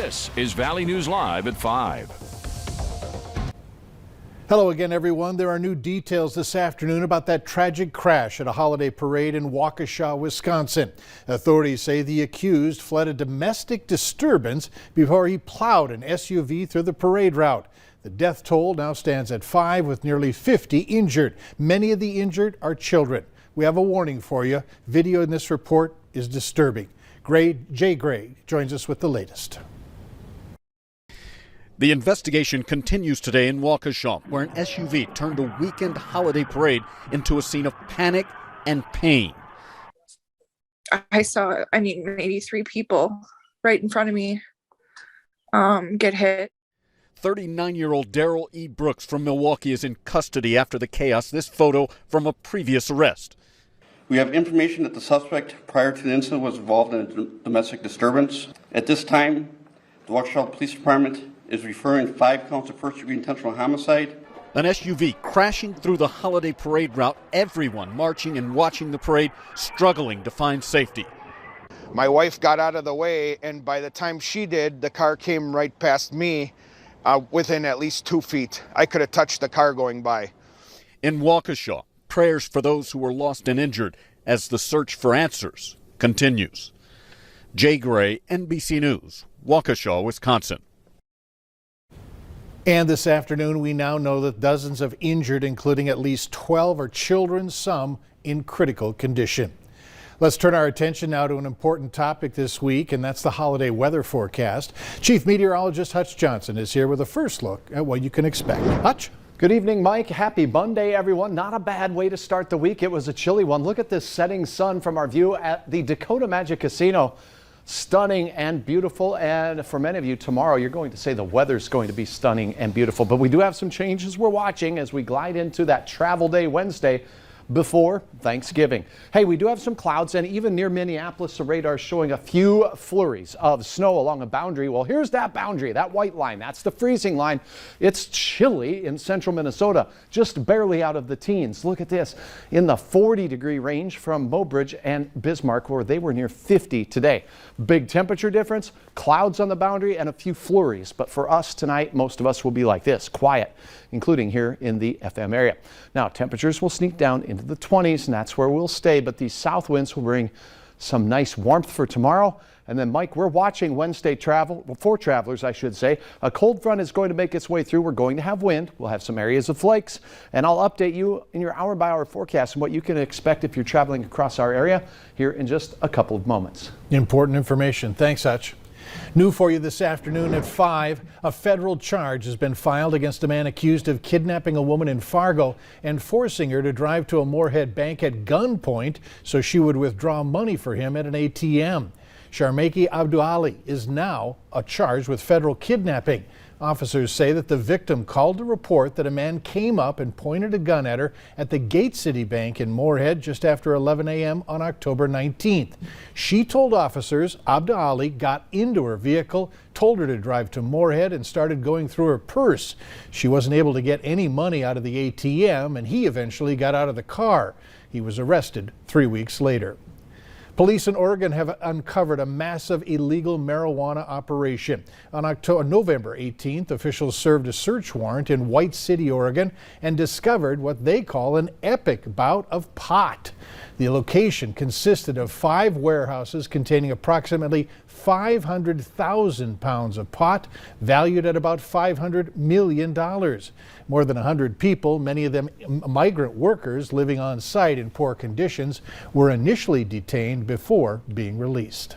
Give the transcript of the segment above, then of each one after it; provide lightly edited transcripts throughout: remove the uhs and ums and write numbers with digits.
This is Valley News Live at 5. Hello again, everyone. There are new details this afternoon about that tragic crash at a holiday parade in Waukesha, Wisconsin. Authorities say the accused fled a domestic disturbance before he plowed an SUV through the parade route. The death toll now stands at 5, with nearly 50 injured. Many of the injured are children. We have a warning for you. Video in this report is disturbing. Jay Gray joins us with the latest. The investigation continues today in Waukesha, where an SUV turned a weekend holiday parade into a scene of panic and pain. I saw, maybe 3 people right in front of me get hit. 39-year-old Daryl E. Brooks from Milwaukee is in custody after the chaos. This photo from a previous arrest. We have information that the suspect prior to the incident was involved in a domestic disturbance. At this time, the Waukesha Police Department is referring 5 counts of first-degree intentional homicide. An SUV crashing through the holiday parade route, everyone marching and watching the parade struggling to find safety. My wife got out of the way, and by the time she did, the car came right past me within at least 2 feet. I could have touched the car going by. In Waukesha, prayers for those who were lost and injured as the search for answers continues. Jay Gray, NBC News, Waukesha, Wisconsin. And this afternoon, we now know that dozens of injured, including at least 12, are children, some in critical condition. Let's turn our attention now to an important topic this week, and that's the holiday weather forecast. Chief Meteorologist Hutch Johnson is here with a first look at what you can expect. Hutch? Good evening, Mike. Happy Monday, everyone. Not a bad way to start the week. It was a chilly one. Look at this setting sun from our view at the Dakota Magic Casino. Stunning and beautiful, and for many of you tomorrow you're going to say the weather's going to be stunning and beautiful, but we do have some changes we're watching as we glide into that travel day Wednesday before Thanksgiving. Hey, we do have some clouds, and even near Minneapolis the radar showing a few flurries of snow along a boundary. Well, here's that boundary, that white line, that's the freezing line. It's chilly in central Minnesota, just barely out of the teens. Look at this, in the 40-degree range from Mobridge and Bismarck, where they were near 50 today. Big temperature difference, clouds on the boundary, and a few flurries. But for us tonight, most of us will be like this, quiet, including here in the FM area. Now, temperatures will sneak down into the 20s, and that's where we'll stay, but these south winds will bring some nice warmth for tomorrow. And then, Mike, we're watching Wednesday travel, well, for travelers, I should say. A cold front is going to make its way through. We're going to have wind. We'll have some areas of flakes, and I'll update you in your hour-by-hour forecast and what you can expect if you're traveling across our area here in just a couple of moments. Important information. Thanks, Hutch. New for you this afternoon at 5, a federal charge has been filed against a man accused of kidnapping a woman in Fargo and forcing her to drive to a Moorhead bank at gunpoint so she would withdraw money for him at an ATM. Sharmaki Abduali is now charged with federal kidnapping. Officers say that the victim called to report that a man came up and pointed a gun at her at the Gate City Bank in Moorhead just after 11 a.m. on October 19th. She told officers Abduali got into her vehicle, told her to drive to Moorhead, and started going through her purse. She wasn't able to get any money out of the ATM, and he eventually got out of the car. He was arrested 3 weeks later. Police in Oregon have uncovered a massive illegal marijuana operation. On November 18th, officials served a search warrant in White City, Oregon, and discovered what they call an epic bout of pot. The location consisted of 5 warehouses containing approximately 500,000 pounds of pot, valued at about $500 million. More than 100 people, many of them migrant workers living on site in poor conditions, were initially detained before being released.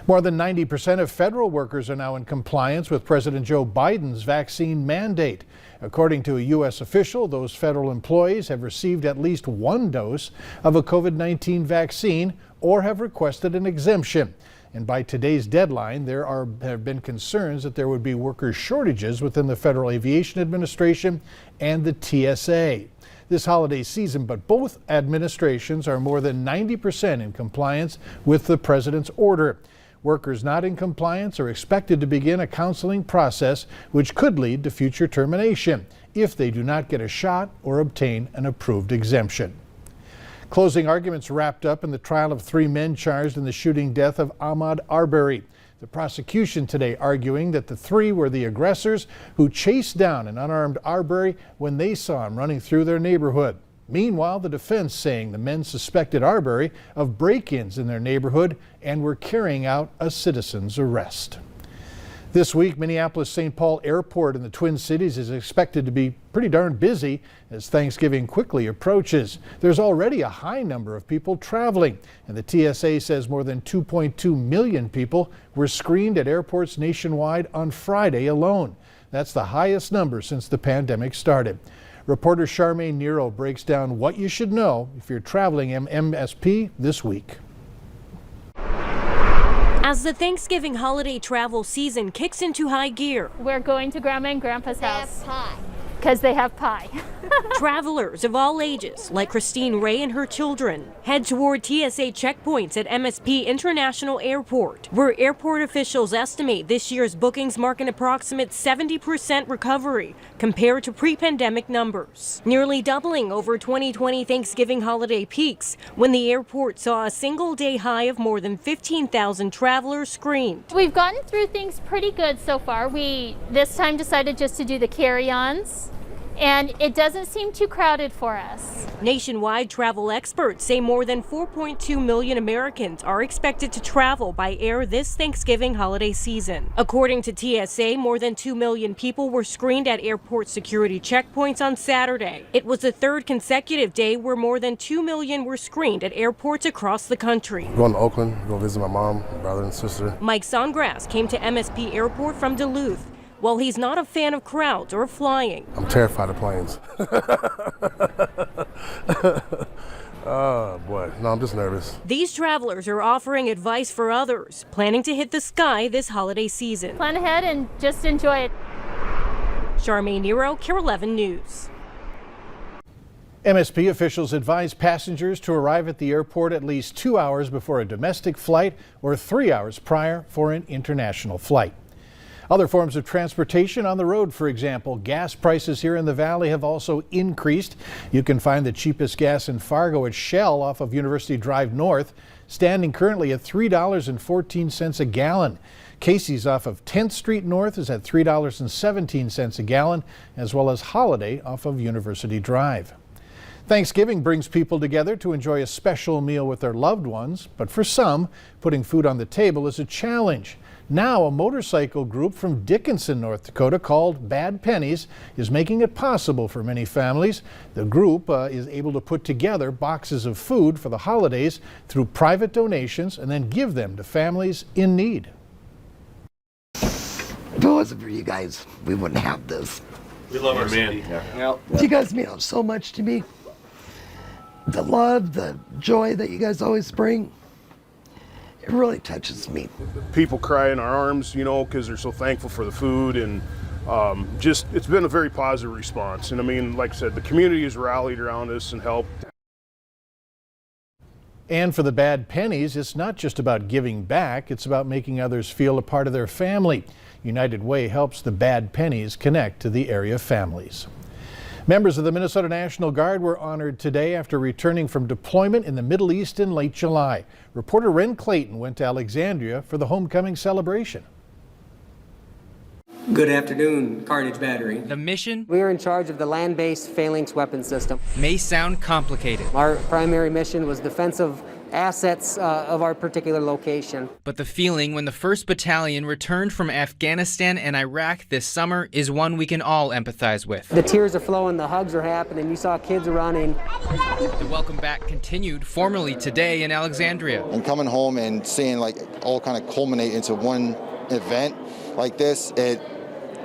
More than 90% of federal workers are now in compliance with President Joe Biden's vaccine mandate. According to a U.S. official, those federal employees have received at least 1 dose of a COVID-19 vaccine or have requested an exemption. And by today's deadline, there have been concerns that there would be worker shortages within the Federal Aviation Administration and the TSA this holiday season, but both administrations are more than 90% in compliance with the president's order. Workers not in compliance are expected to begin a counseling process which could lead to future termination if they do not get a shot or obtain an approved exemption. Closing arguments wrapped up in the trial of 3 men charged in the shooting death of Ahmad Arbury. The prosecution today arguing that the three were the aggressors who chased down an unarmed Arbury when they saw him running through their neighborhood. Meanwhile, the defense saying the men suspected Arbury of break-ins in their neighborhood and were carrying out a citizen's arrest. This week, Minneapolis-St. Paul Airport in the Twin Cities is expected to be pretty darn busy as Thanksgiving quickly approaches. There's already a high number of people traveling, and the TSA says more than 2.2 million people were screened at airports nationwide on Friday alone. That's the highest number since the pandemic started. Reporter Charmaine Nero breaks down what you should know if you're traveling MSP this week. As the Thanksgiving holiday travel season kicks into high gear, we're going to Grandma and Grandpa's house because they have pie. Travelers of all ages, like Christine Ray and her children, head toward TSA checkpoints at MSP International Airport, where airport officials estimate this year's bookings mark an approximate 70% recovery compared to pre-pandemic numbers, nearly doubling over 2020 Thanksgiving holiday peaks when the airport saw a single-day high of more than 15,000 travelers screened. We've gotten through things pretty good so far. We this time decided just to do the carry-ons, and it doesn't seem too crowded for us. Nationwide travel experts say more than 4.2 million Americans are expected to travel by air this Thanksgiving holiday season. According to TSA, more than 2 million people were screened at airport security checkpoints on Saturday. It was the third consecutive day where more than 2 million were screened at airports across the country. Going to Oakland, go visit my mom, brother, and sister. Mike Songrass came to MSP Airport from Duluth. While he's not a fan of crowds or flying, I'm terrified of planes. Oh boy, no, I'm just nervous. These travelers are offering advice for others planning to hit the sky this holiday season. Plan ahead and just enjoy it. Charmaine Nero, KARE 11 News. MSP officials advise passengers to arrive at the airport at least 2 hours before a domestic flight or 3 hours prior for an international flight. Other forms of transportation on the road, for example, gas prices here in the Valley have also increased. You can find the cheapest gas in Fargo at Shell off of University Drive North, standing currently at $3.14 a gallon. Casey's off of 10th Street North is at $3.17 a gallon, as well as Holiday off of University Drive. Thanksgiving brings people together to enjoy a special meal with their loved ones, but for some, putting food on the table is a challenge. Now, a motorcycle group from Dickinson, North Dakota, called Bad Pennies, is making it possible for many families. The group is able to put together boxes of food for the holidays through private donations and then give them to families in need. If it wasn't for you guys, we wouldn't have this. We love our city. You guys mean so much to me. The love, the joy that you guys always bring. It really touches me. People cry in our arms, you know, because they're so thankful for the food, and just it's been a very positive response. And I mean, like I said, the community has rallied around us and helped. And for the Bad Pennies, it's not just about giving back, it's about making others feel a part of their family. United Way helps the Bad Pennies connect to the area families. Members of the Minnesota National Guard were honored today after returning from deployment in the Middle East in late July. Reporter Ren Clayton went to Alexandria for the homecoming celebration. Good afternoon, Carnage Battery. The mission? We are in charge of the land-based phalanx weapon system. May sound complicated. Our primary mission was defensive assets of our particular location. But the feeling when the 1st Battalion returned from Afghanistan and Iraq this summer is one we can all empathize with. The tears are flowing, the hugs are happening, you saw kids running. The welcome back continued formally today in Alexandria. And coming home and seeing like all kind of culminate into one event like this,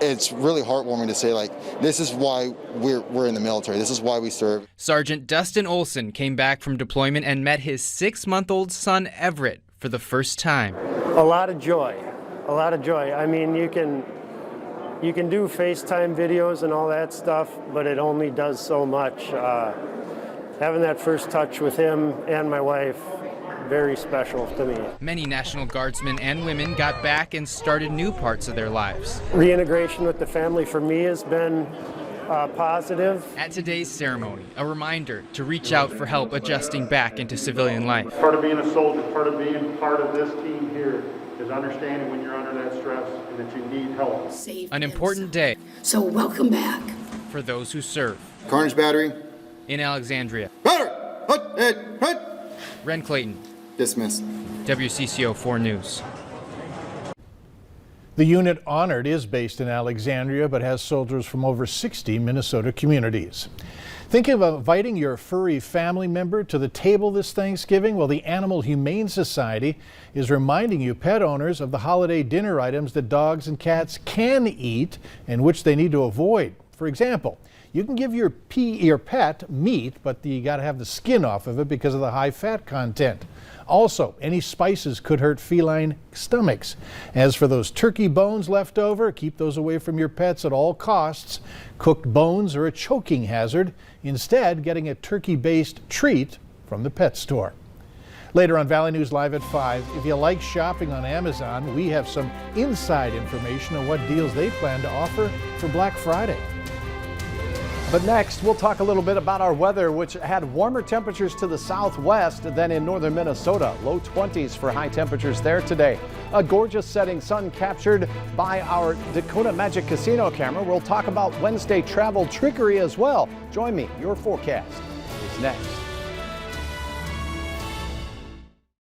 it's really heartwarming to say, like, this is why we're in the military. This is why we serve. Sergeant Dustin Olson came back from deployment and met his 6-month-old son, Everett, for the first time. A lot of joy. A lot of joy. I mean, you can do FaceTime videos and all that stuff, but it only does so much. Having that first touch with him and my wife, very special to me. Many National Guardsmen and women got back and started new parts of their lives. Reintegration with the family for me has been positive. At today's ceremony, a reminder to reach out for help adjusting back into civilian life. Part of being a soldier, part of being part of this team here is is understanding when you're under that stress and that you need help. An important day. So welcome back. For those who serve. Carnage Battery. In Alexandria. Ren Clayton. Dismissed. WCCO 4 News. The unit honored is based in Alexandria but has soldiers from over 60 Minnesota communities. Thinking of inviting your furry family member to the table this Thanksgiving? Well, the Animal Humane Society is reminding you pet owners of the holiday dinner items that dogs and cats can eat and which they need to avoid. For example, you can give your pet meat, but you got to have the skin off of it because of the high fat content. Also, any spices could hurt feline stomachs. As for those turkey bones left over, keep those away from your pets at all costs. Cooked bones are a choking hazard. Instead, getting a turkey-based treat from the pet store. Later on Valley News Live at 5, if you like shopping on Amazon, we have some inside information on what deals they plan to offer for Black Friday. But next, we'll talk a little bit about our weather, which had warmer temperatures to the southwest than in northern Minnesota. Low 20s for high temperatures there today. A gorgeous setting sun captured by our Dakota Magic Casino camera. We'll talk about Wednesday travel trickery as well. Join me. Your forecast is next.